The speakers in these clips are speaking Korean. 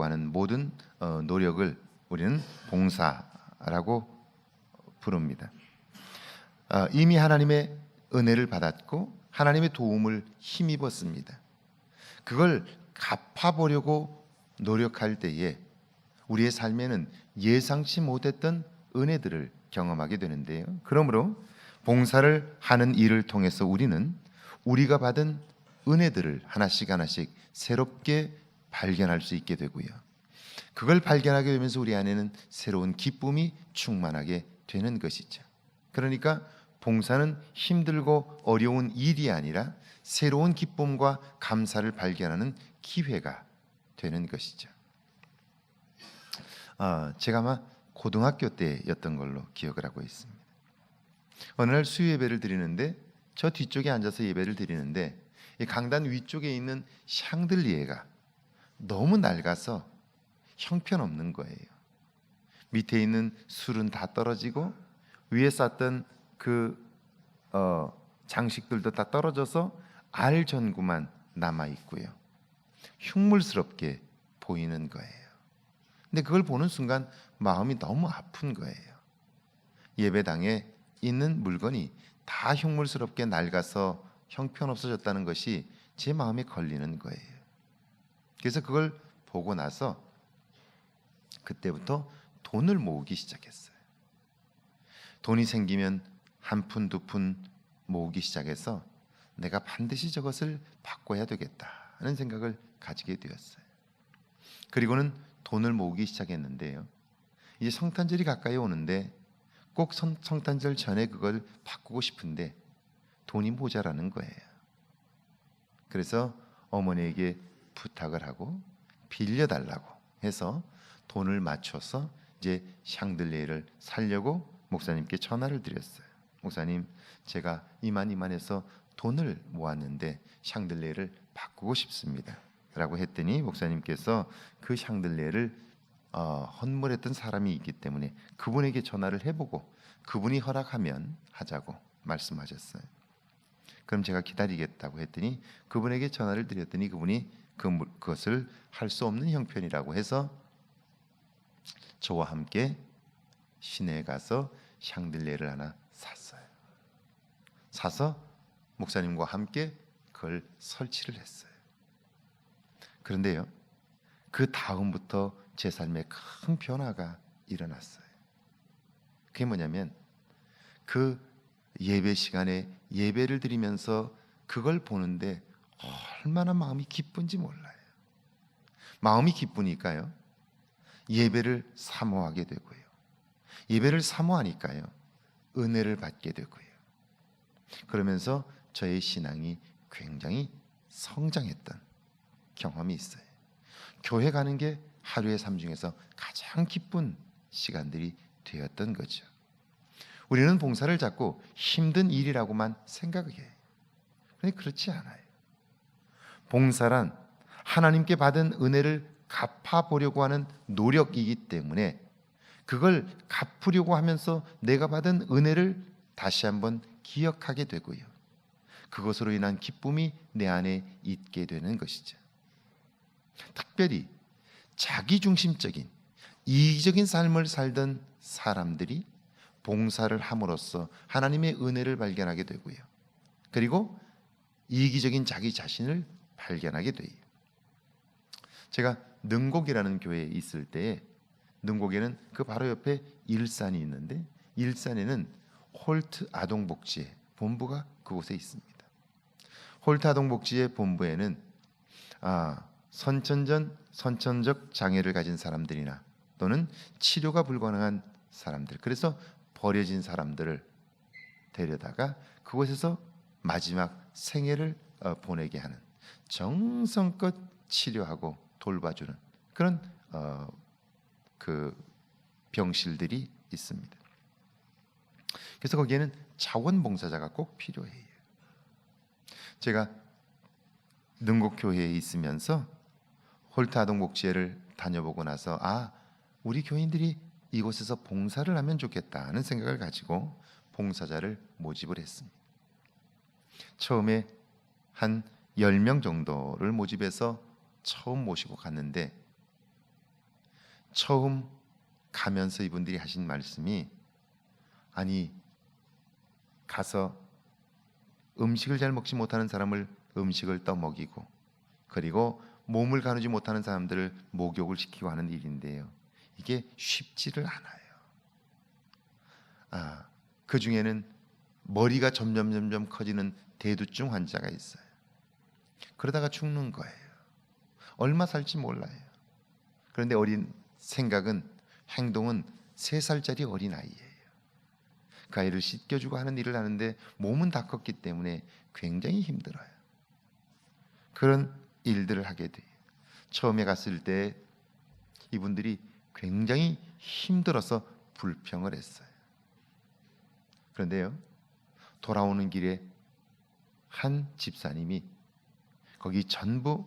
하려고 하는 모든 노력을 우리는 봉사라고 부릅니다. 이미 하나님의 은혜를 받았고 하나님의 도움을 힘입었습니다. 그걸 갚아보려고 노력할 때에 우리의 삶에는 예상치 못했던 은혜들을 경험하게 되는데요. 그러므로 봉사를 하는 일을 통해서 우리는 우리가 받은 은혜들을 하나씩 하나씩 새롭게 발견할 수 있게 되고요. 그걸 발견하게 되면서 우리 안에는 새로운 기쁨이 충만하게 되는 것이죠. 그러니까 봉사는 힘들고 어려운 일이 아니라 새로운 기쁨과 감사를 발견하는 기회가 되는 것이죠. 제가 아마 고등학교 때였던 걸로 기억을 하고 있습니다. 어느 날 수요 예배를 드리는데 저 뒤쪽에 앉아서 예배를 드리는데 이 강단 위쪽에 있는 샹들리에가 너무 낡아서 형편없는 거예요. 밑에 있는 술은 다 떨어지고 위에 쌌던 그 장식들도 다 떨어져서 알 전구만 남아 있고요. 흉물스럽게 보이는 거예요. 근데 그걸 보는 순간 마음이 너무 아픈 거예요. 예배당에 있는 물건이 다 흉물스럽게 낡아서 형편없어졌다는 것이 제 마음에 걸리는 거예요. 그래서 그걸 보고 나서 그때부터 돈을 모으기 시작했어요. 돈이 생기면 한 푼, 두 푼 모으기 시작해서 내가 반드시 저것을 바꿔야 되겠다 하는 생각을 가지게 되었어요. 그리고는 돈을 모으기 시작했는데요. 이제 성탄절이 가까이 오는데 꼭 성탄절 전에 그걸 바꾸고 싶은데 돈이 모자라는 거예요. 그래서 어머니에게 부탁을 하고 빌려달라고 해서 돈을 맞춰서 이제 샹들리에를 사려고 목사님께 전화를 드렸어요. 목사님, 제가 이만해서 돈을 모았는데 샹들리에를 바꾸고 싶습니다 라고 했더니 목사님께서 그 샹들리에를 헌물했던 사람이 있기 때문에 그분에게 전화를 해보고 그분이 허락하면 하자고 말씀하셨어요. 그럼 제가 기다리겠다고 했더니 그분에게 전화를 드렸더니 그분이 그것을 할 수 없는 형편이라고 해서 저와 함께 시내에 가서 샹들리에를 하나 샀어요. 사서 목사님과 함께 그걸 설치를 했어요. 그런데요, 그 다음부터 제 삶에 큰 변화가 일어났어요. 그게 뭐냐면 그 예배 시간에 예배를 드리면서 그걸 보는데 얼마나 마음이 기쁜지 몰라요. 마음이 기쁘니까요, 예배를 사모하게 되고요. 예배를 사모하니까요, 은혜를 받게 되고요. 그러면서 저의 신앙이 굉장히 성장했던 경험이 있어요. 교회 가는 게 하루의 삶 중에서 가장 기쁜 시간들이 되었던 거죠. 우리는 봉사를 자꾸 힘든 일이라고만 생각해요. 그런데 그렇지 않아요. 봉사란 하나님께 받은 은혜를 갚아보려고 하는 노력이기 때문에 그걸 갚으려고 하면서 내가 받은 은혜를 다시 한번 기억하게 되고요. 그것으로 인한 기쁨이 내 안에 있게 되는 것이죠. 특별히 자기중심적인 이기적인 삶을 살던 사람들이 봉사를 함으로써 하나님의 은혜를 발견하게 되고요. 그리고 이기적인 자기 자신을 발견하게 돼요. 제가 능곡이라는 교회에 있을 때에 능곡에는 그 바로 옆에 일산이 있는데 일산에는 홀트 아동복지회 본부가 그곳에 있습니다. 홀트 아동복지회 본부에는 선천적 장애를 가진 사람들이나 또는 치료가 불가능한 사람들, 그래서 버려진 사람들을 데려다가 그곳에서 마지막 생애를 보내게 하는, 정성껏 치료하고 돌봐주는 그런 그 병실들이 있습니다. 그래서 거기에는 자원봉사자가 꼭 필요해요. 제가 능곡교회에 있으면서 홀트 아동복지회를 다녀보고 나서 우리 교인들이 이곳에서 봉사를 하면 좋겠다는 생각을 가지고 봉사자를 모집을 했습니다. 처음에 한 10명 정도를 모집해서 처음 모시고 갔는데 처음 가면서 이분들이 하신 말씀이, 아니 가서 음식을 잘 먹지 못하는 사람을 음식을 떠먹이고, 그리고 몸을 가누지 못하는 사람들을 목욕을 시키고 하는 일인데요, 이게 쉽지를 않아요. 그 중에는 머리가 점점 커지는 대두증 환자가 있어요. 그러다가 죽는 거예요. 얼마 살지 몰라요. 그런데 생각은, 행동은 3살짜리 어린아이예요. 그 아이를 씻겨주고 하는 일을 하는데 몸은 다 컸기 때문에 굉장히 힘들어요. 그런 일들을 하게 돼요. 처음에 갔을 때 이분들이 굉장히 힘들어서 불평을 했어요. 그런데요, 돌아오는 길에 한 집사님이 거기 전부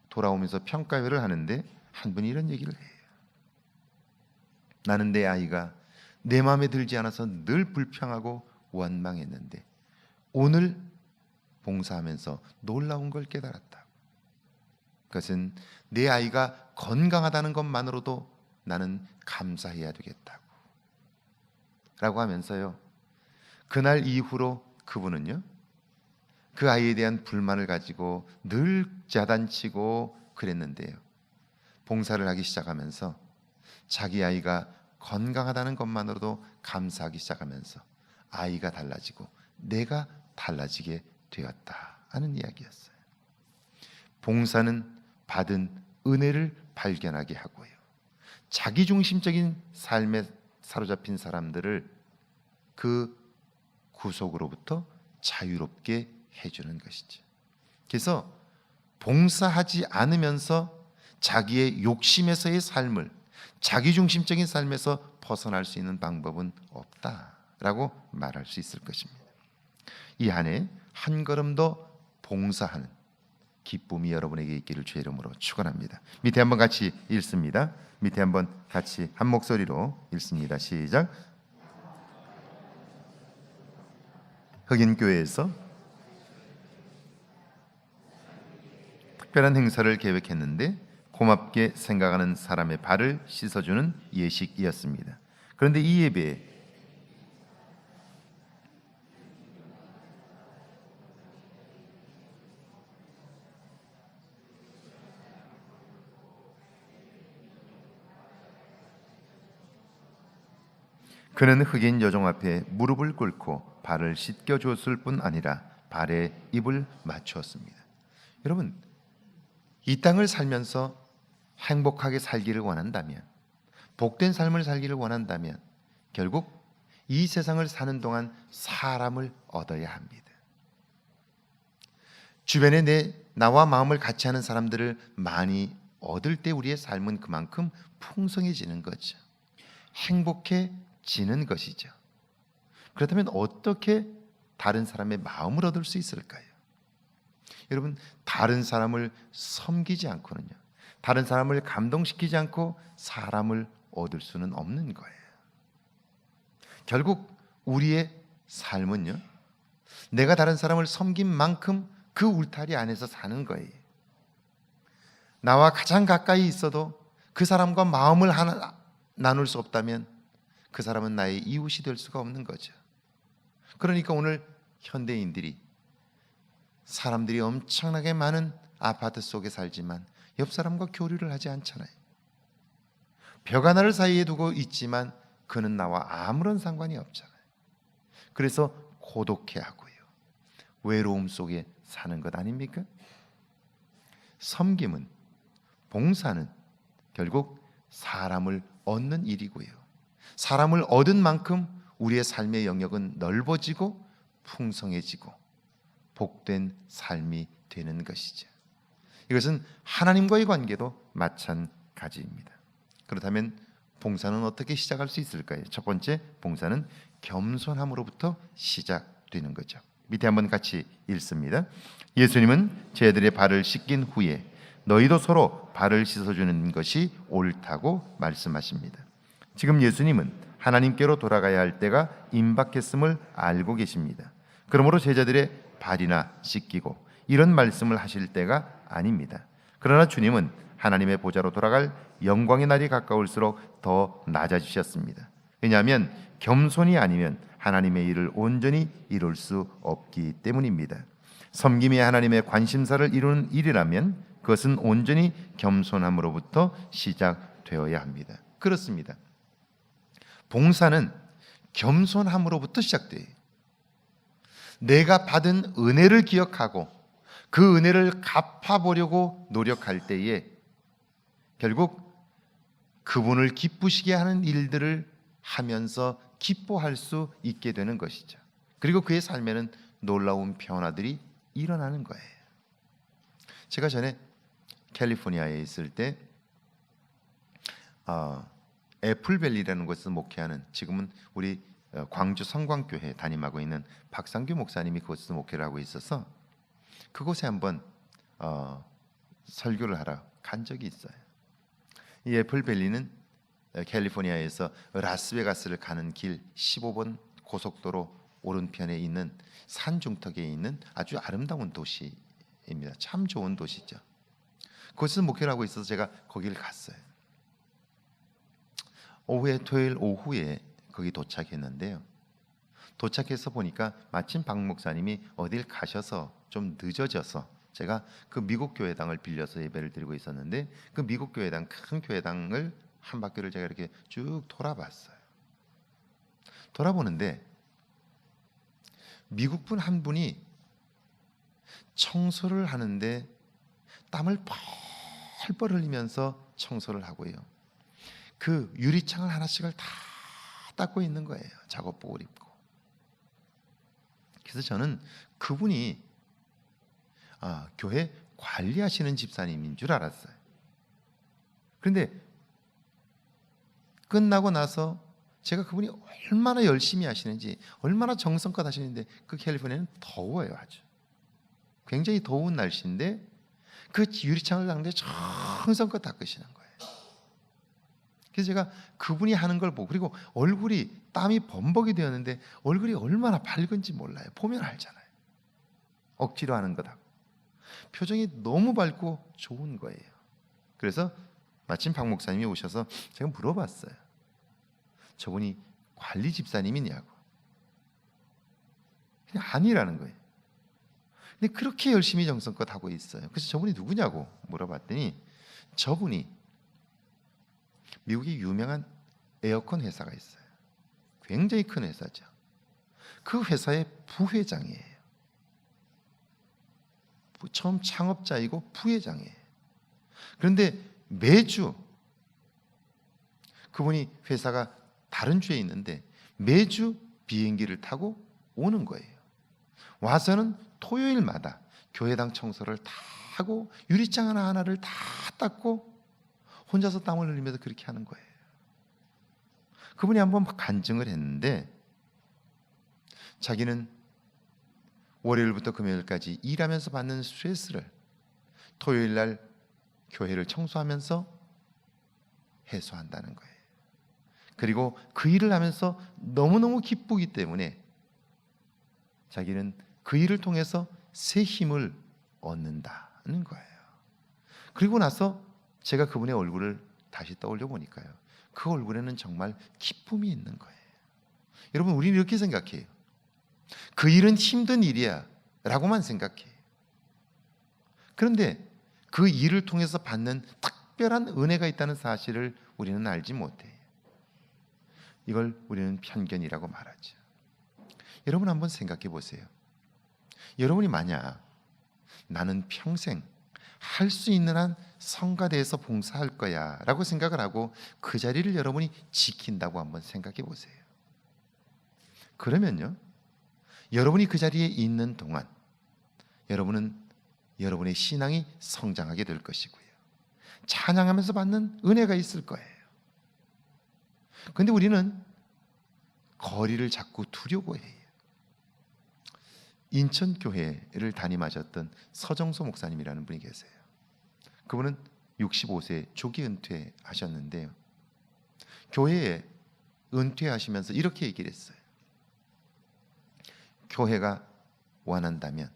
돌아오면서 평가회를 하는데 한 분이 이런 얘기를 해요. 나는 내 아이가 내 마음에 들지 않아서 늘 불평하고 원망했는데 오늘 봉사하면서 놀라운 걸 깨달았다. 그것은 내 아이가 건강하다는 것만으로도 나는 감사해야 되겠다고 라고 하면서요, 그날 이후로 그분은요, 그 아이에 대한 불만을 가지고 늘 야단치고 그랬는데요, 봉사를 하기 시작하면서 자기 아이가 건강하다는 것만으로도 감사하기 시작하면서 아이가 달라지고 내가 달라지게 되었다 하는 이야기였어요. 봉사는 받은 은혜를 발견하게 하고요, 자기중심적인 삶에 사로잡힌 사람들을 그 구속으로부터 자유롭게 해주는 것이죠. 그래서 봉사하지 않으면서 자기의 욕심에서의 삶을, 자기중심적인 삶에서 벗어날 수 있는 방법은 없다라고 말할 수 있을 것입니다. 이 한 해 한 걸음 더 봉사하는 기쁨이 여러분에게 있기를 주의 이름으로 축원합니다. 밑에 한번 같이 읽습니다. 밑에 한번 같이 한 목소리로 읽습니다. 시작. 흑인교회에서 특별한 행사를 계획했는데 고맙게 생각하는 사람의 발을 씻어주는 예식이었습니다. 그런데 이 예배에 그는 흑인 여종 앞에 무릎을 꿇고 발을 씻겨줬을 뿐 아니라 발에 입을 맞추었습니다. 여러분, 이 땅을 살면서 행복하게 살기를 원한다면, 복된 삶을 살기를 원한다면 결국 이 세상을 사는 동안 사람을 얻어야 합니다. 주변에 나와 마음을 같이 하는 사람들을 많이 얻을 때 우리의 삶은 그만큼 풍성해지는 거죠. 행복해지는 것이죠. 그렇다면 어떻게 다른 사람의 마음을 얻을 수 있을까요? 여러분, 다른 사람을 섬기지 않고는요, 다른 사람을 감동시키지 않고 사람을 얻을 수는 없는 거예요. 결국 우리의 삶은요, 내가 다른 사람을 섬긴 만큼 그 울타리 안에서 사는 거예요. 나와 가장 가까이 있어도 그 사람과 마음을 하나 나눌 수 없다면 그 사람은 나의 이웃이 될 수가 없는 거죠. 그러니까 오늘 현대인들이, 사람들이 엄청나게 많은 아파트 속에 살지만 옆 사람과 교류를 하지 않잖아요. 벽 하나를 사이에 두고 있지만 그는 나와 아무런 상관이 없잖아요. 그래서 고독해하고요, 외로움 속에 사는 것 아닙니까? 섬김은, 봉사는 결국 사람을 얻는 일이고요, 사람을 얻은 만큼 우리의 삶의 영역은 넓어지고 풍성해지고 복된 삶이 되는 것이죠. 이것은 하나님과의 관계도 마찬가지입니다. 그렇다면 봉사는 어떻게 시작할 수 있을까요? 첫 번째, 봉사는 겸손함으로부터 시작되는 거죠. 밑에 한번 같이 읽습니다. 예수님은 저희들의 발을 씻긴 후에 너희도 서로 발을 씻어주는 것이 옳다고 말씀하십니다. 지금 예수님은 하나님께로 돌아가야 할 때가 임박했음을 알고 계십니다. 그러므로 제자들의 발이나 씻기고 이런 말씀을 하실 때가 아닙니다. 그러나 주님은 하나님의 보좌로 돌아갈 영광의 날이 가까울수록 더 낮아지셨습니다. 왜냐하면 겸손이 아니면 하나님의 일을 온전히 이룰 수 없기 때문입니다. 섬김이 하나님의 관심사를 이루는 일이라면 그것은 온전히 겸손함으로부터 시작되어야 합니다. 그렇습니다. 봉사는 겸손함으로부터 시작돼요. 내가 받은 은혜를 기억하고 그 은혜를 갚아보려고 노력할 때에 결국 그분을 기쁘시게 하는 일들을 하면서 기뻐할 수 있게 되는 것이죠. 그리고 그의 삶에는 놀라운 변화들이 일어나는 거예요. 제가 전에 캘리포니아에 있을 때 애플밸리라는 곳에서 목회하는, 지금은 우리 광주 성광교회 담임하고 있는 박상규 목사님이 그곳에서 목회를 하고 있어서 그곳에 한번 설교를 하러 간 적이 있어요. 이 애플밸리는 캘리포니아에서 라스베가스를 가는 길 15번 고속도로 오른편에 있는 산 중턱에 있는 아주 아름다운 도시입니다. 참 좋은 도시죠. 그곳에서 목회를 하고 있어서 제가 거기를 갔어요. 토요일 오후에 거기 도착했는데요. 도착해서 보니까 마침 박 목사님이 어딜 가셔서 좀 늦어져서 제가 그 미국 교회당을 빌려서 예배를 드리고 있었는데 그 미국 교회당, 큰 교회당을 한 바퀴를 제가 이렇게 쭉 돌아봤어요. 돌아보는데 미국 분 한 분이 청소를 하는데 땀을 펄펄 흘리면서 청소를 하고요. 그 유리창을 하나씩을 다 닦고 있는 거예요. 작업복을 입고. 그래서 저는 그분이 교회 관리하시는 집사님인 줄 알았어요. 그런데 끝나고 나서 제가 그분이 얼마나 열심히 하시는지, 얼마나 정성껏 하시는데, 그 캘리포니아는 더워요. 아주 굉장히 더운 날씨인데 그 유리창을 닦는데 정성껏 닦으시는 거예요. 그래서 제가 그분이 하는 걸 보고, 그리고 얼굴이 땀이 범벅이 되었는데 얼굴이 얼마나 밝은지 몰라요. 보면 알잖아요. 억지로 하는 거다. 표정이 너무 밝고 좋은 거예요. 그래서 마침 박 목사님이 오셔서 제가 물어봤어요. 저분이 관리 집사님이냐고. 그냥 아니라는 거예요. 근데 그렇게 열심히 정성껏 하고 있어요. 그래서 저분이 누구냐고 물어봤더니 저분이 미국의 유명한 에어컨 회사가 있어요. 굉장히 큰 회사죠. 그 회사의 부회장이에요. 처음 창업자이고 부회장이에요. 그런데 매주 그분이 회사가 다른 주에 있는데 매주 비행기를 타고 오는 거예요. 와서는 토요일마다 교회당 청소를 다 하고 유리창 하나하나를 다 닦고 혼자서 땀을 흘리면서 그렇게 하는 거예요. 그분이 한번 간증을 했는데 자기는 월요일부터 금요일까지 일하면서 받는 스트레스를 토요일 날 교회를 청소하면서 해소한다는 거예요. 그리고 그 일을 하면서 너무너무 기쁘기 때문에 자기는 그 일을 통해서 새 힘을 얻는다는 거예요. 그리고 나서 제가 그분의 얼굴을 다시 떠올려 보니까요, 그 얼굴에는 정말 기쁨이 있는 거예요. 여러분, 우리는 이렇게 생각해요. 그 일은 힘든 일이야 라고만 생각해요. 그런데 그 일을 통해서 받는 특별한 은혜가 있다는 사실을 우리는 알지 못해요. 이걸 우리는 편견이라고 말하죠. 여러분 한번 생각해 보세요. 여러분이 만약 나는 평생 할 수 있는 한 성가대에서 봉사할 거야 라고 생각을 하고 그 자리를 여러분이 지킨다고 한번 생각해 보세요. 그러면요, 여러분이 그 자리에 있는 동안 여러분은 여러분의 신앙이 성장하게 될 것이고요, 찬양하면서 받는 은혜가 있을 거예요. 그런데 우리는 거리를 자꾸 두려고 해요. 인천교회를 담임하셨던 서정소 목사님이라는 분이 계세요. 그분은 65세 조기 은퇴하셨는데요, 교회에 은퇴하시면서 이렇게 얘기를 했어요. 교회가 원한다면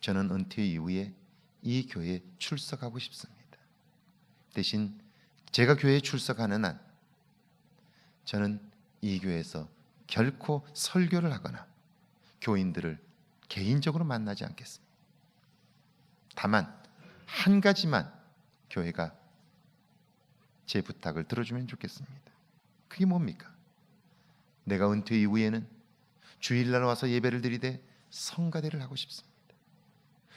저는 은퇴 이후에 이 교회에 출석하고 싶습니다. 대신 제가 교회에 출석하는 한 저는 이 교회에서 결코 설교를 하거나 교인들을 개인적으로 만나지 않겠습니다. 다만 한 가지만 교회가 제 부탁을 들어주면 좋겠습니다. 그게 뭡니까? 내가 은퇴 이후에는 주일날 와서 예배를 드리되 성가대를 하고 싶습니다.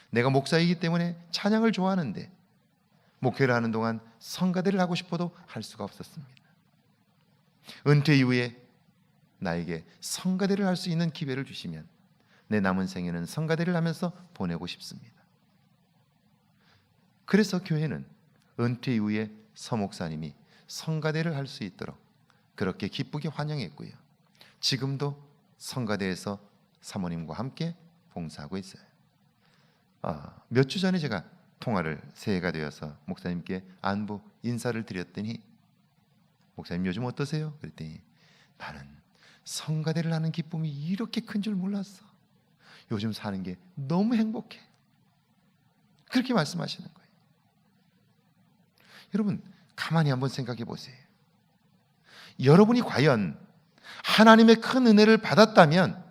내가 목사이기 때문에 찬양을 좋아하는데 목회를 하는 동안 성가대를 하고 싶어도 할 수가 없었습니다. 은퇴 이후에 나에게 성가대를 할 수 있는 기회를 주시면 내 남은 생에는 성가대를 하면서 보내고 싶습니다. 그래서 교회는 은퇴 이후에 서목사님이 성가대를 할 수 있도록 그렇게 기쁘게 환영했고요. 지금도 성가대에서 사모님과 함께 봉사하고 있어요. 몇 주 전에 제가 통화를 새해가 되어서 목사님께 안부 인사를 드렸더니 목사님 요즘 어떠세요? 그랬더니 나는 성가대를 하는 기쁨이 이렇게 큰 줄 몰랐어. 요즘 사는 게 너무 행복해. 그렇게 말씀하시는 거예요. 여러분 가만히 한번 생각해 보세요. 여러분이 과연 하나님의 큰 은혜를 받았다면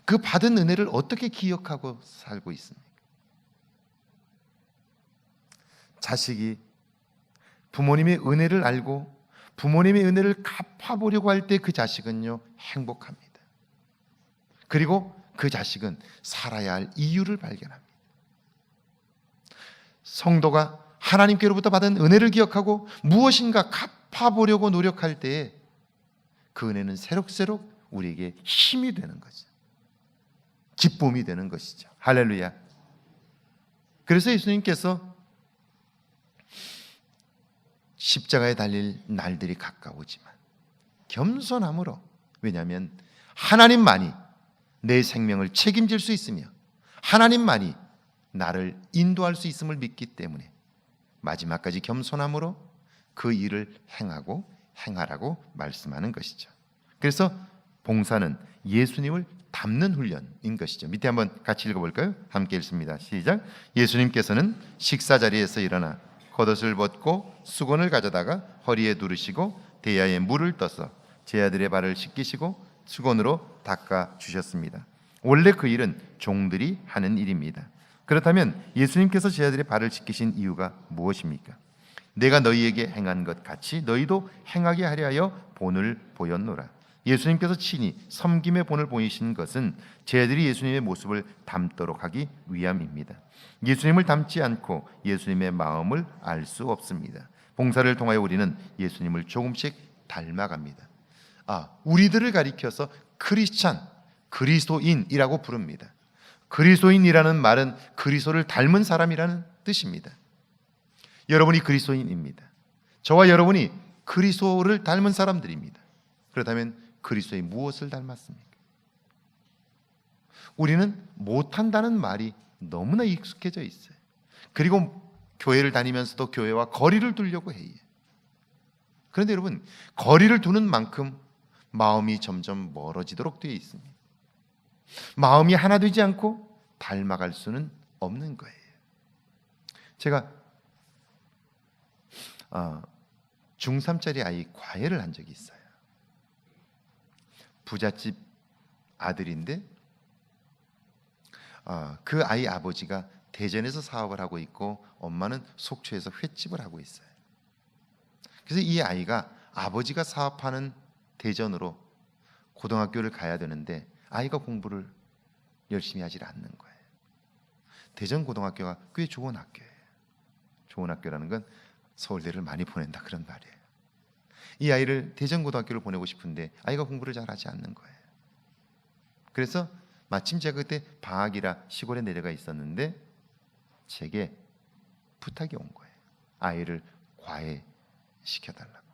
그 받은 은혜를 어떻게 기억하고 살고 있습니까? 자식이 부모님의 은혜를 알고 부모님의 은혜를 갚아보려고 할 때 그 자식은요 행복합니다. 그리고 그 자식은 살아야 할 이유를 발견합니다. 성도가 하나님께로부터 받은 은혜를 기억하고 무엇인가 갚아보려고 노력할 때에 그 은혜는 새록새록 우리에게 힘이 되는 거죠. 기쁨이 되는 것이죠. 할렐루야. 그래서 예수님께서 십자가에 달릴 날들이 가까우지만 겸손함으로, 왜냐하면 하나님만이 내 생명을 책임질 수 있으며 하나님만이 나를 인도할 수 있음을 믿기 때문에 마지막까지 겸손함으로 그 일을 행하라고 말씀하는 것이죠. 그래서 봉사는 예수님을 닮는 훈련인 것이죠. 밑에 한번 같이 읽어볼까요? 함께 읽습니다. 시작. 예수님께서는 식사 자리에서 일어나 겉옷을 벗고 수건을 가져다가 허리에 두르시고 대야에 물을 떠서 제 아들의 발을 씻기시고 수건으로 닦아 주셨습니다. 원래 그 일은 종들이 하는 일입니다. 그렇다면 예수님께서 제 아들의 발을 씻기신 이유가 무엇입니까? 내가 너희에게 행한 것 같이 너희도 행하게 하려 하여 본을 보였노라. 예수님께서 친히 섬김의 본을 보이신 것은 제 아들이 예수님의 모습을 닮도록 하기 위함입니다. 예수님을 닮지 않고 예수님의 마음을 알 수 없습니다. 봉사를 통하여 우리는 예수님을 조금씩 닮아갑니다. 우리들을 가리켜서 크리스찬, 그리스도인이라고 부릅니다. 그리스도인이라는 말은 그리스도를 닮은 사람이라는 뜻입니다. 여러분이 그리스도인입니다. 저와 여러분이 그리스도를 닮은 사람들입니다. 그렇다면 그리스도의 무엇을 닮았습니까? 우리는 못한다는 말이 너무나 익숙해져 있어요. 그리고 교회를 다니면서도 교회와 거리를 두려고 해요. 그런데 여러분, 거리를 두는 만큼 마음이 점점 멀어지도록 되어 있습니다. 마음이 하나 되지 않고 닮아갈 수는 없는 거예요. 제가 중3짜리 아이 과외를 한 적이 있어요. 부잣집 아들인데 그 아이 아버지가 대전에서 사업을 하고 있고 엄마는 속초에서 횟집을 하고 있어요. 그래서 이 아이가 아버지가 사업하는 대전으로 고등학교를 가야 되는데 아이가 공부를 열심히 하지 않는 거예요. 대전 고등학교가 꽤 좋은 학교예요. 좋은 학교라는 건 서울대를 많이 보낸다 그런 말이에요. 이 아이를 대전 고등학교를 보내고 싶은데 아이가 공부를 잘 하지 않는 거예요. 그래서 마침 제가 그때 방학이라 시골에 내려가 있었는데 제게 부탁이 온 거예요. 아이를 과외시켜달라고.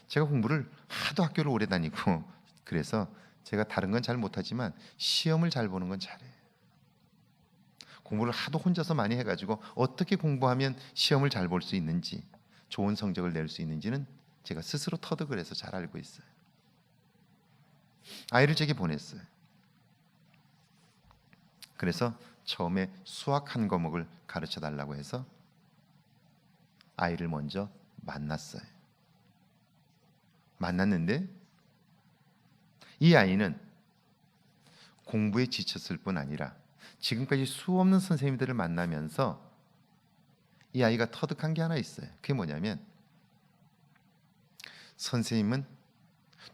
제가 공부를 하도 학교를 오래 다니고 그래서 제가 다른 건 잘 못하지만 시험을 잘 보는 건 잘해요. 공부를 하도 혼자서 많이 해가지고 어떻게 공부하면 시험을 잘 볼 수 있는지, 좋은 성적을 낼 수 있는지는 제가 스스로 터득을 해서 잘 알고 있어요. 아이를 제게 보냈어요. 그래서 처음에 수학 한 과목을 가르쳐 달라고 해서 아이를 먼저 만났어요. 만났는데 이 아이는 공부에 지쳤을 뿐 아니라 지금까지 수없는 선생님들을 만나면서 이 아이가 터득한 게 하나 있어요. 그게 뭐냐면 선생님은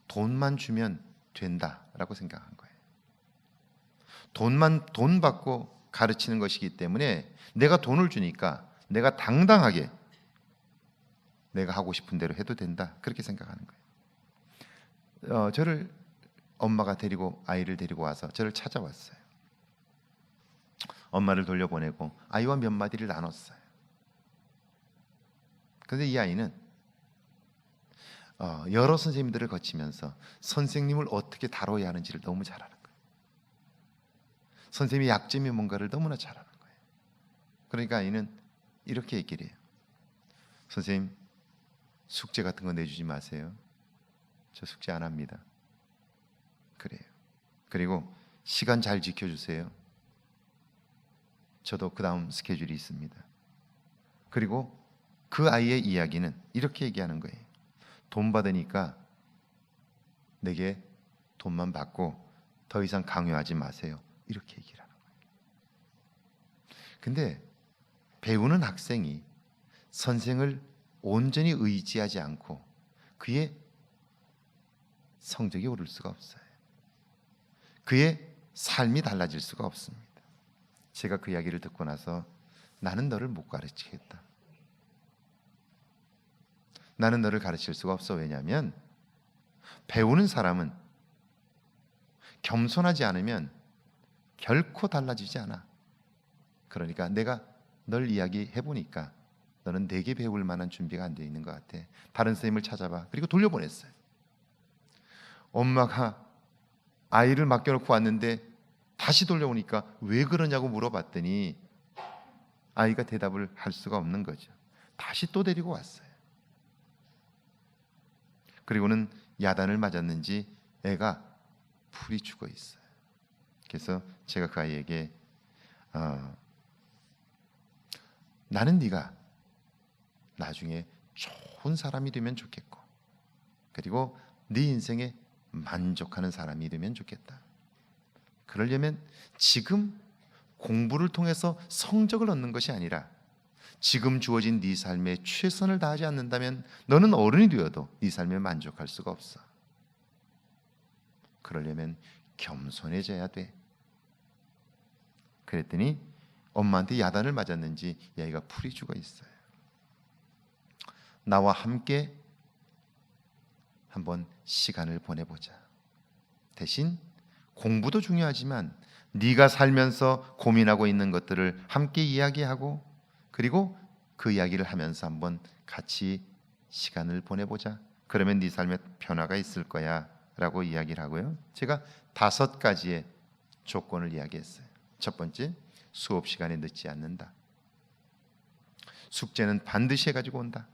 돈만 주면 된다라고 생각한 거예요. 돈 받고 가르치는 것이기 때문에 내가 돈을 주니까 내가 당당하게 내가 하고 싶은 대로 해도 된다, 그렇게 생각하는 거예요. 저를 엄마가 아이를 데리고 와서 저를 찾아왔어요. 엄마를 돌려보내고 아이와 몇 마디를 나눴어요. 그런데 이 아이는 여러 선생님들을 거치면서 선생님을 어떻게 다뤄야 하는지를 너무 잘 아는 거예요. 선생님의 약점이 뭔가를 너무나 잘 아는 거예요. 그러니까 아이는 이렇게 얘기를 해요. 선생님, 숙제 같은 거 내주지 마세요. 저 숙제 안 합니다. 그래요. 그리고 시간 잘 지켜주세요. 저도 그 다음 스케줄이 있습니다. 그리고 그 아이의 이야기는 이렇게 얘기하는 거예요. 돈 받으니까 내게 돈만 받고 더 이상 강요하지 마세요. 이렇게 얘기를 하는 거예요. 근데 배우는 학생이 선생을 온전히 의지하지 않고 그의 성적이 오를 수가 없어요. 그의 삶이 달라질 수가 없습니다. 제가 그 이야기를 듣고 나서 나는 너를 못 가르치겠다. 나는 너를 가르칠 수가 없어. 왜냐하면 배우는 사람은 겸손하지 않으면 결코 달라지지 않아. 그러니까 내가 널 이야기해 보니까 너는 내게 배울 만한 준비가 안 되어 있는 것 같아. 다른 선생님을 찾아봐. 그리고 돌려보냈어요. 엄마가 아이를 맡겨놓고 왔는데 다시 돌려오니까 왜 그러냐고 물어봤더니 아이가 대답을 할 수가 없는 거죠. 다시 또 데리고 왔어요. 그리고는 야단을 맞았는지 애가 풀이 죽어 있어요. 그래서 제가 그 아이에게 나는 네가 나중에 좋은 사람이 되면 좋겠고 그리고 네 인생에 만족하는 사람이 되면 좋겠다. 그러려면 지금 공부를 통해서 성적을 얻는 것이 아니라 지금 주어진 네 삶에 최선을 다하지 않는다면 너는 어른이 되어도 네 삶에 만족할 수가 없어. 그러려면 겸손해져야 돼. 그랬더니 엄마한테 야단을 맞았는지 이 아이가 풀이 죽어 있어요. 나와 함께 한번 시간을 보내보자. 대신 공부도 중요하지만 네가 살면서 고민하고 있는 것들을 함께 이야기하고 그리고 그 이야기를 하면서 한번 같이 시간을 보내보자. 그러면 네 삶에 변화가 있을 거야 라고 이야기를 하고요. 제가 5가지의 조건을 이야기했어요. 첫 번째, 수업 시간에 늦지 않는다. 숙제는 반드시 해가지고 온다.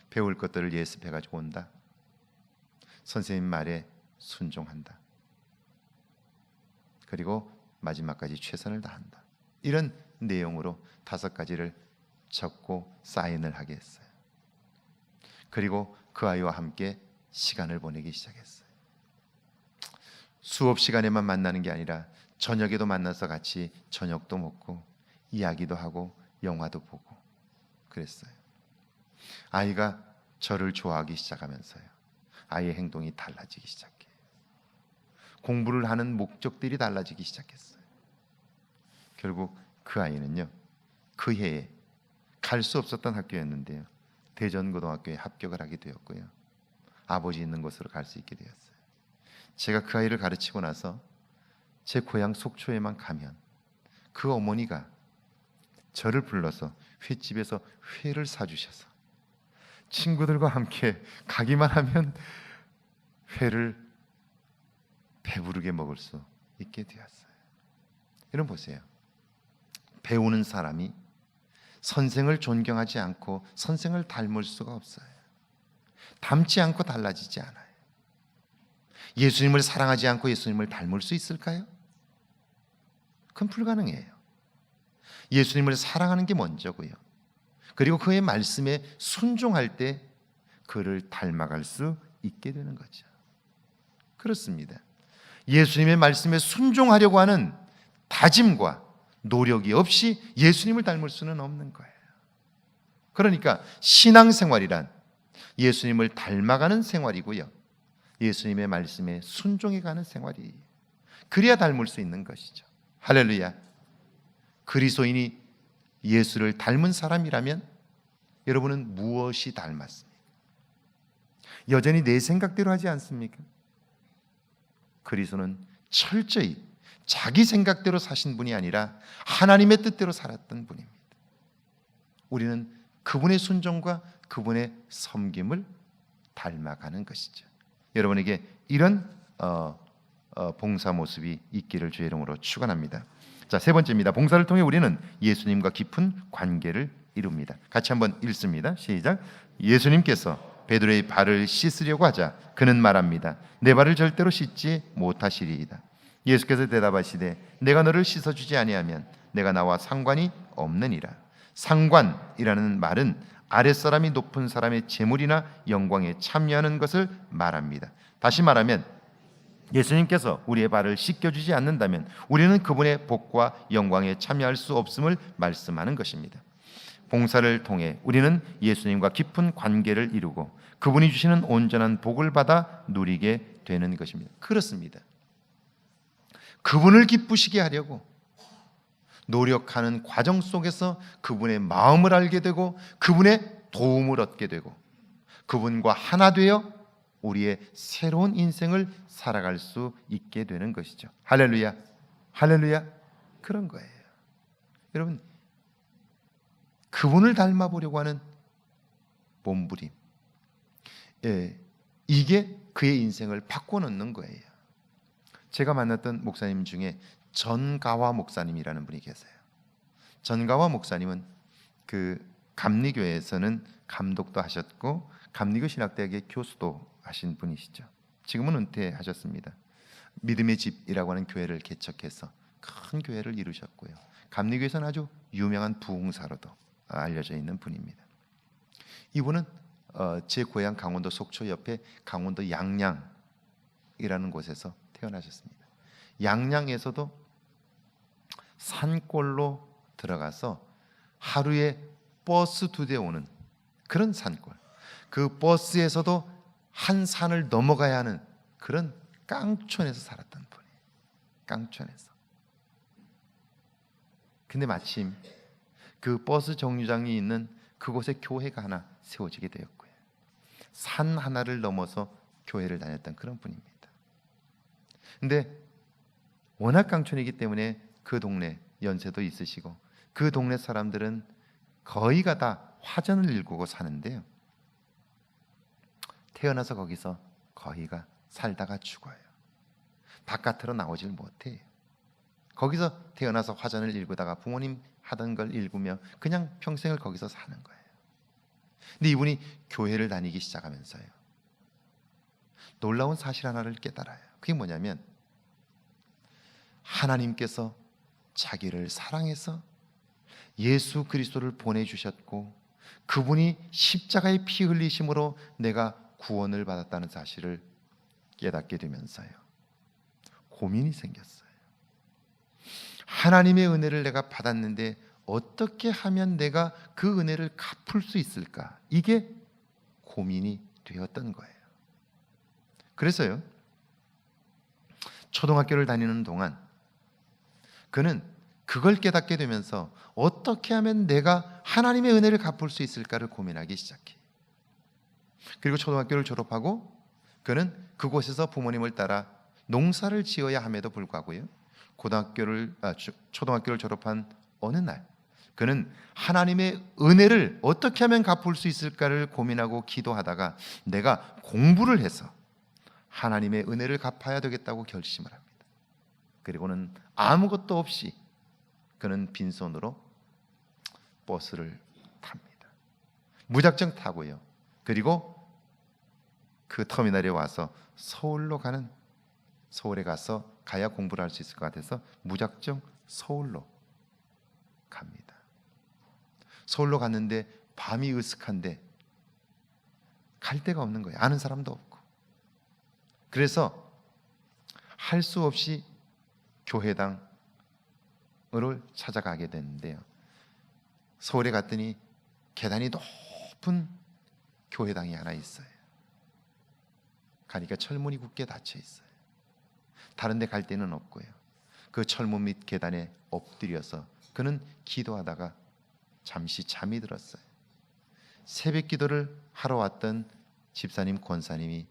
배울 것들을 예습해가지고 온다. 선생님 말에 순종한다. 그리고 마지막까지 최선을 다한다. 이런 내용으로 5가지를 적고 사인을 하게 했어요. 그리고 그 아이와 함께 시간을 보내기 시작했어요. 수업 시간에만 만나는 게 아니라 저녁에도 만나서 같이 저녁도 먹고 이야기도 하고 영화도 보고 그랬어요. 아이가 저를 좋아하기 시작하면서요. 아이의 행동이 달라지기 시작해요. 공부를 하는 목적들이 달라지기 시작했어요. 결국 그 아이는요. 그 해에 갈 수 없었던 학교였는데요. 대전고등학교에 합격을 하게 되었고요. 아버지 있는 곳으로 갈 수 있게 되었어요. 제가 그 아이를 가르치고 나서 제 고향 속초에만 가면 그 어머니가 저를 불러서 횟집에서 회를 사주셔서 친구들과 함께 가기만 하면 회를 배부르게 먹을 수 있게 되었어요. 여러분 보세요. 배우는 사람이 선생을 존경하지 않고 선생을 닮을 수가 없어요. 닮지 않고 달라지지 않아요. 예수님을 사랑하지 않고 예수님을 닮을 수 있을까요? 그건 불가능해요. 예수님을 사랑하는 게 먼저고요. 그리고 그의 말씀에 순종할 때 그를 닮아갈 수 있게 되는 거죠. 그렇습니다. 예수님의 말씀에 순종하려고 하는 다짐과 노력이 없이 예수님을 닮을 수는 없는 거예요. 그러니까 신앙생활이란 예수님을 닮아가는 생활이고요, 예수님의 말씀에 순종해가는 생활이에요. 그래야 닮을 수 있는 것이죠. 할렐루야. 그리스도인이 예수를 닮은 사람이라면 여러분은 무엇이 닮았습니까? 여전히 내 생각대로 하지 않습니까? 그리스도는 철저히 자기 생각대로 사신 분이 아니라 하나님의 뜻대로 살았던 분입니다. 우리는 그분의 순종과 그분의 섬김을 닮아가는 것이죠. 여러분에게 이런 봉사 모습이 있기를 주의 이름으로 축원합니다. 자, 세 번째입니다. 봉사를 통해 우리는 예수님과 깊은 관계를 이룹니다. 같이 한번 읽습니다. 시작. 예수님께서 베드로의 발을 씻으려고 하자 그는 말합니다. 내 발을 절대로 씻지 못하시리이다. 예수께서 대답하시되 내가 너를 씻어주지 아니하면 내가 나와 상관이 없느니라. 상관이라는 말은 아랫사람이 높은 사람의 재물이나 영광에 참여하는 것을 말합니다. 다시 말하면 예수님께서 우리의 발을 씻겨주지 않는다면 우리는 그분의 복과 영광에 참여할 수 없음을 말씀하는 것입니다. 봉사를 통해 우리는 예수님과 깊은 관계를 이루고 그분이 주시는 온전한 복을 받아 누리게 되는 것입니다. 그렇습니다. 그분을 기쁘시게 하려고 노력하는 과정 속에서 그분의 마음을 알게 되고 그분의 도움을 얻게 되고 그분과 하나 되어 우리의 새로운 인생을 살아갈 수 있게 되는 것이죠. 할렐루야. 할렐루야. 그런 거예요. 여러분, 그분을 닮아 보려고 하는 몸부림, 이게 그의 인생을 바꿔놓는 거예요. 제가 만났던 목사님 중에 전가화 목사님이라는 분이 계세요. 전가화 목사님은 그 감리교회에서는 감독도 하셨고 감리교 신학대학의 교수도 하신 분이시죠. 지금은 은퇴하셨습니다. 믿음의 집이라고 하는 교회를 개척해서 큰 교회를 이루셨고요, 감리교에서는 아주 유명한 부흥사로도 알려져 있는 분입니다. 이분은 제 고향 강원도 속초 옆에 강원도 양양이라는 곳에서 태어나셨습니다. 양양에서도 산골로 들어가서 하루에 버스 2대 오는 그런 산골, 그 버스에서도 한 산을 넘어가야 하는 그런 깡촌에서 살았던 분이에요. 깡촌에서. 근데 마침 그 버스 정류장이 있는 그곳에 교회가 하나 세워지게 되었고요, 산 하나를 넘어서 교회를 다녔던 그런 분입니다. 근데 워낙 깡촌이기 때문에 그 동네 연세도 있으시고 그 동네 사람들은 거의가 다 화전을 일구고 사는데요, 태어나서 거기서 거의가 살다가 죽어요. 바깥으로 나오질 못해요. 거기서 태어나서 화전을 일구다가 부모님 하던 걸 일구며 그냥 평생을 거기서 사는 거예요. 근데 이분이 교회를 다니기 시작하면서요, 놀라운 사실 하나를 깨달아요. 그게 뭐냐면 하나님께서 자기를 사랑해서 예수 그리스도를 보내주셨고 그분이 십자가의 피 흘리심으로 내가 구원을 받았다는 사실을 깨닫게 되면서요, 고민이 생겼어요. 하나님의 은혜를 내가 받았는데 어떻게 하면 내가 그 은혜를 갚을 수 있을까? 이게 고민이 되었던 거예요. 그래서요, 초등학교를 다니는 동안 그는 그걸 깨닫게 되면서 어떻게 하면 내가 하나님의 은혜를 갚을 수 있을까를 고민하기 시작해요. 그리고 초등학교를 졸업하고 그는 그곳에서 부모님을 따라 농사를 지어야 함에도 불구하고요, 초등학교를 졸업한 어느 날 그는 하나님의 은혜를 어떻게 하면 갚을 수 있을까를 고민하고 기도하다가 내가 공부를 해서 하나님의 은혜를 갚아야 되겠다고 결심을 합니다. 그리고는 아무것도 없이 그는 빈손으로 버스를 탑니다. 무작정 타고요, 그리고 그 터미널에 와서 서울에 가서 가야 공부를 할 수 있을 것 같아서 무작정 서울로 갑니다. 서울로 갔는데 밤이 으슥한데 갈 데가 없는 거예요. 아는 사람도 없고. 그래서 할 수 없이 교회당을 찾아가게 됐는데요. 서울에 갔더니 계단이 높은 교회당이 하나 있어요. 가니까 철문이 굳게 닫혀 있어요. 다른 데 갈 데는 없고요. 그 철문 밑 계단에 엎드려서 그는 기도하다가 잠시 잠이 들었어요. 새벽 기도를 하러 왔던 집사님, 권사님이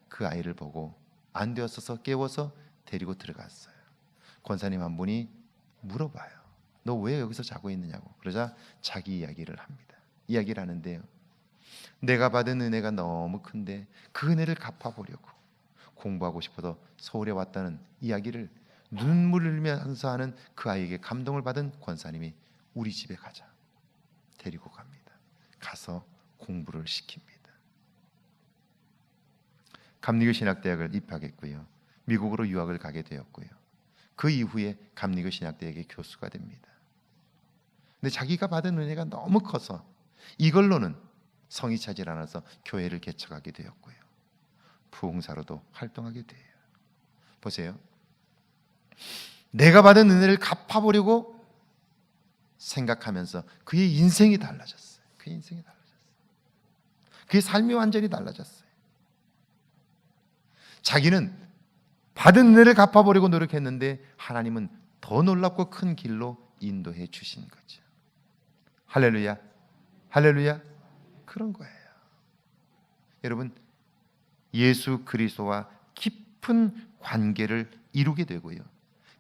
그 아이를 보고 안 되었어서 깨워서 데리고 들어갔어요. 권사님 한 분이 물어봐요. 너 왜 여기서 자고 있느냐고. 그러자 자기 이야기를 합니다. 이야기를 하는데요. 내가 받은 은혜가 너무 큰데 그 은혜를 갚아보려고 공부하고 싶어서 서울에 왔다는 이야기를 눈물을 흘리면서 하는 그 아이에게 감동을 받은 권사님이 우리 집에 가자. 데리고 갑니다. 가서 공부를 시킵니다. 감리교 신학대학을 입학했고요. 미국으로 유학을 가게 되었고요. 그 이후에 감리교 신학대학의 교수가 됩니다. 근데 자기가 받은 은혜가 너무 커서 이걸로는 성이 차질 않아서 교회를 개척하게 되었고요. 부흥사로도 활동하게 돼요. 보세요. 내가 받은 은혜를 갚아보려고 생각하면서 그의 인생이 달라졌어요. 그의 인생이 달라졌어요. 그의 삶이 완전히 달라졌어요. 자기는 받은 은혜를 갚아보려고 노력했는데 하나님은 더 놀랍고 큰 길로 인도해 주신 거죠. 할렐루야, 할렐루야. 그런 거예요. 여러분, 예수 그리스도와 깊은 관계를 이루게 되고요.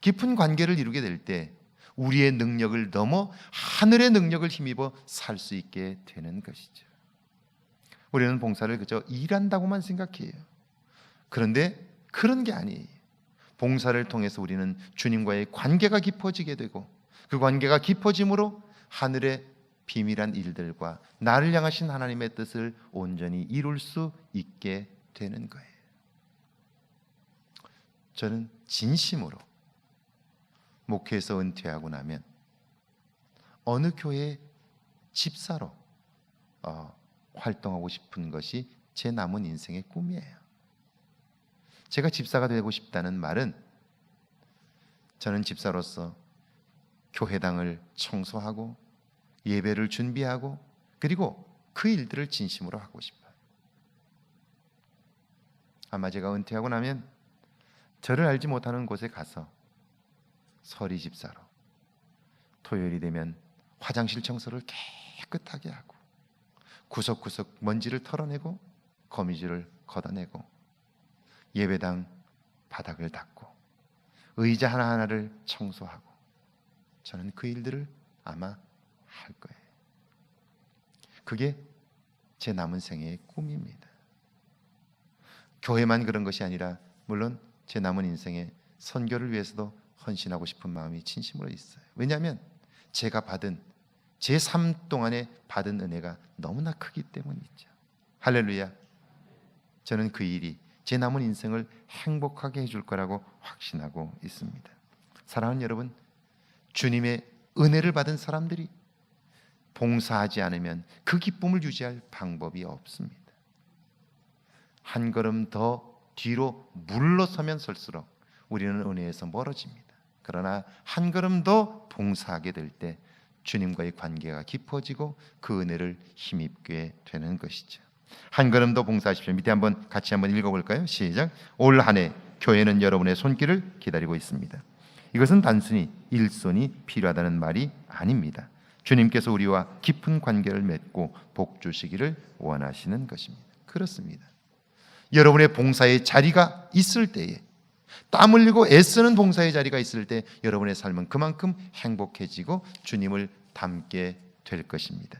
깊은 관계를 이루게 될 때 우리의 능력을 넘어 하늘의 능력을 힘입어 살 수 있게 되는 것이죠. 우리는 봉사를 그저 일한다고만 생각해요. 그런데 그런 게 아니에요. 봉사를 통해서 우리는 주님과의 관계가 깊어지게 되고 그 관계가 깊어짐으로 하늘의 비밀한 일들과 나를 향하신 하나님의 뜻을 온전히 이룰 수 있게 되는 거예요. 저는 진심으로 목회에서 은퇴하고 나면 어느 교회 집사로 활동하고 싶은 것이 제 남은 인생의 꿈이에요. 제가 집사가 되고 싶다는 말은 저는 집사로서 교회당을 청소하고 예배를 준비하고 그리고 그 일들을 진심으로 하고 싶어요. 아마 제가 은퇴하고 나면 저를 알지 못하는 곳에 가서 서리 집사로 토요일이 되면 화장실 청소를 깨끗하게 하고 구석구석 먼지를 털어내고 거미줄을 걷어내고 예배당 바닥을 닦고 의자 하나하나를 청소하고 저는 그 일들을 아마 할 거예요. 그게 제 남은 생애의 꿈입니다. 교회만 그런 것이 아니라 물론 제 남은 인생에 선교를 위해서도 헌신하고 싶은 마음이 진심으로 있어요. 왜냐하면 제가 받은 제 삶 동안에 받은 은혜가 너무나 크기 때문이죠. 할렐루야. 저는 그 일이 제 남은 인생을 행복하게 해줄 거라고 확신하고 있습니다. 사랑하는 여러분, 주님의 은혜를 받은 사람들이 봉사하지 않으면 그 기쁨을 유지할 방법이 없습니다. 한 걸음 더 뒤로 물러서면 설수록 우리는 은혜에서 멀어집니다. 그러나 한 걸음 더 봉사하게 될 때 주님과의 관계가 깊어지고 그 은혜를 힘입게 되는 것이죠. 한 걸음 더 봉사하십시오. 밑에 같이 한번 읽어볼까요? 시작. 올 한 해 교회는 여러분의 손길을 기다리고 있습니다. 이것은 단순히 일손이 필요하다는 말이 아닙니다. 주님께서 우리와 깊은 관계를 맺고 복 주시기를 원하시는 것입니다. 그렇습니다. 여러분의 봉사의 자리가 있을 때에 땀 흘리고 애쓰는 봉사의 자리가 있을 때 여러분의 삶은 그만큼 행복해지고 주님을 닮게 될 것입니다.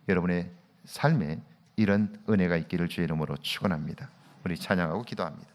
여러분의 삶에 이런 은혜가 있기를 주의 이름으로 축원합니다. 우리 찬양하고 기도합니다.